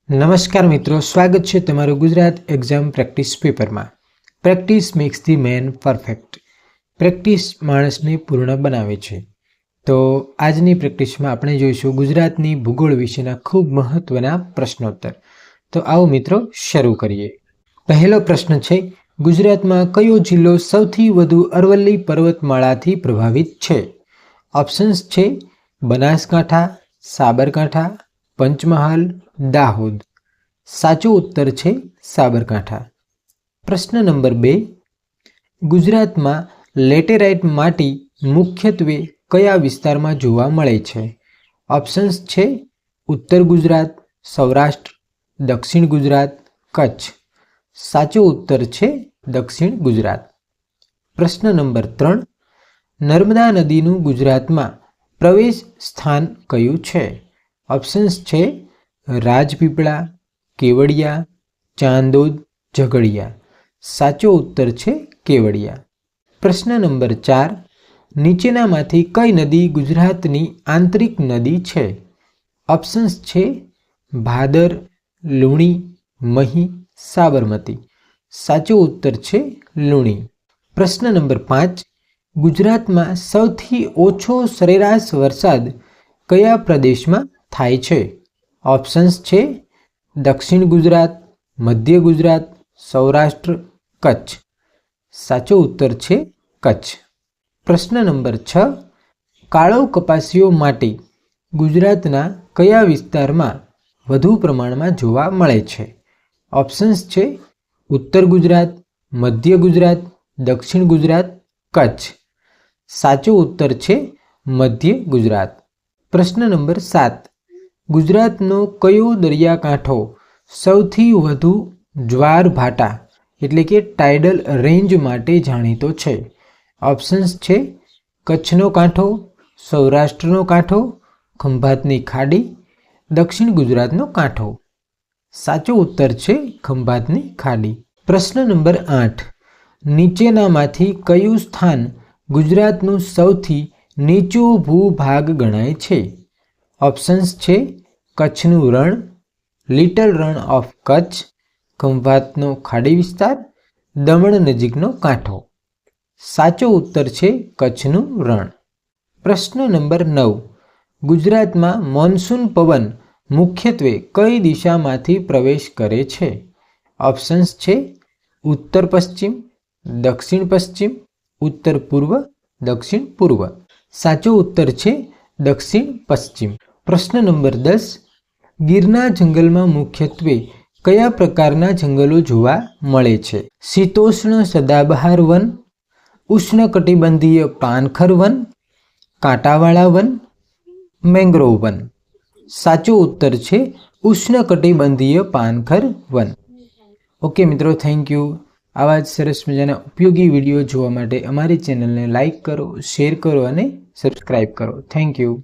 નમસ્કાર મિત્રો, સ્વાગત છે તમારું ગુજરાત એક્ઝામ પ્રેક્ટિસ પેપરમાં। Practice max the main perfect. Practice માણસને પૂર્ણ બનાવે છે। તો આજની પ્રેક્ટિસમાં આપણે જોઈશું ગુજરાતની ભૂગોળ વિશેના ખૂબ મહત્વના પ્રશ્નોત્તર। તો આવો મિત્રો શરૂ કરીએ। પહેલો પ્રશ્ન છે, ગુજરાતમાં કયો જિલ્લો સૌથી વધુ અરવલ્લી પર્વતમાળાથી પ્રભાવિત છે? ઓપ્શન્સ છે બનાસકાંઠા, સાબરકાંઠા, પંચમહાલ, દાહોદ। સાચો ઉત્તર છે સાબરકાંઠા। પ્રશ્ન નંબર 2, ગુજરાતમાં લેટેરાઇટ માટી મુખ્યત્વે કયા વિસ્તારમાં જોવા મળે છે? ઓપ્શન્સ છે ઉત્તર ગુજરાત, સૌરાષ્ટ્ર, દક્ષિણ ગુજરાત, કચ્છ। સાચો ઉત્તર છે દક્ષિણ ગુજરાત। પ્રશ્ન નંબર 3, નર્મદા નદીનું ગુજરાતમાં પ્રવેશ સ્થાન કયું છે? ઓપ્શન્સ છે રાજપીપળા, કેવડિયા, ચાંદોદ, ઝઘડિયા। સાચો ઉત્તર છે કેવડિયા। પ્રશ્ન નંબર 4, નીચેનામાંથી કઈ નદી ગુજરાતની આંતરિક નદી છે? ઓપ્શન્સ છે ભાદર, લુણી, મહી, સાબરમતી। સાચો ઉત્તર છે લુણી। પ્રશ્ન નંબર 5, ગુજરાતમાં સૌથી ઓછો સરેરાશ વરસાદ કયા પ્રદેશમાં થાય છે? ઓપ્શન્સ છે દક્ષિણ ગુજરાત, મધ્ય ગુજરાત, સૌરાષ્ટ્ર, કચ્છ। સાચો ઉત્તર છે કચ્છ। પ્રશ્ન નંબર 6, કાળો કપાસિયો માટી ગુજરાતના કયા વિસ્તારમાં વધુ પ્રમાણમાં જોવા મળે છે? ઓપ્શન્સ છે ઉત્તર ગુજરાત, મધ્ય ગુજરાત, દક્ષિણ ગુજરાત, કચ્છ। સાચો ઉત્તર છે મધ્ય ગુજરાત। પ્રશ્ન નંબર 7, ગુજરાતનો કયો દરિયાકાંઠો સૌથી વધુ જ્વારભાટા એટલે કે ટાઇડલ રેન્જ માટે જાણીતો છે? ઓપ્શન્સ છે કચ્છનો કાંઠો, સૌરાષ્ટ્રનો કાંઠો, ખંભાતની ખાડી, દક્ષિણ ગુજરાતનો કાંઠો। સાચો ઉત્તર છે ખંભાતની ખાડી। પ્રશ્ન નંબર 8, નીચેનામાંથી કયું સ્થાન ગુજરાતનું સૌથી નીચો ભૂભાગ ગણાય છે? ઓપ્શન્સ છે કચ્છનું રણ, લિટલ રણ ઓફ કચ્છ, ખંભાતનો ખાડી વિસ્તાર, દમણ નજીકનો કાંઠો। સાચો ઉત્તર છે કચ્છનું રણ। પ્રશ્ન નંબર 9, ગુજરાતમાં મોન્સૂન પવન મુખ્યત્વે કઈ દિશામાંથી પ્રવેશ કરે છે? ઓપ્શન્સ છે ઉત્તર પશ્ચિમ, દક્ષિણ પશ્ચિમ, ઉત્તર પૂર્વ, દક્ષિણ પૂર્વ। સાચો ઉત્તર છે દક્ષિણ પશ્ચિમ। પ્રશ્ન નંબર 10, ગીરના જંગલમાં મુખ્યત્વે કયા પ્રકારના જંગલો જોવા મળે છે? શીતોષ્ણ સદાબહાર વન, ઉષ્ણકટિબંધીય પાનખર વન, કાંટાવાળા વન, મેંગ્રોવ વન। સાચો ઉત્તર છે ઉષ્ણકટિબંધીય પાનખર વન। ઓકે મિત્રો, થેન્ક યુ। આવા જ સરસ મજાના ઉપયોગી વિડીયો જોવા માટે અમારી ચેનલને લાઈક કરો, શેર કરો અને સબસ્ક્રાઈબ કરો। Thank you.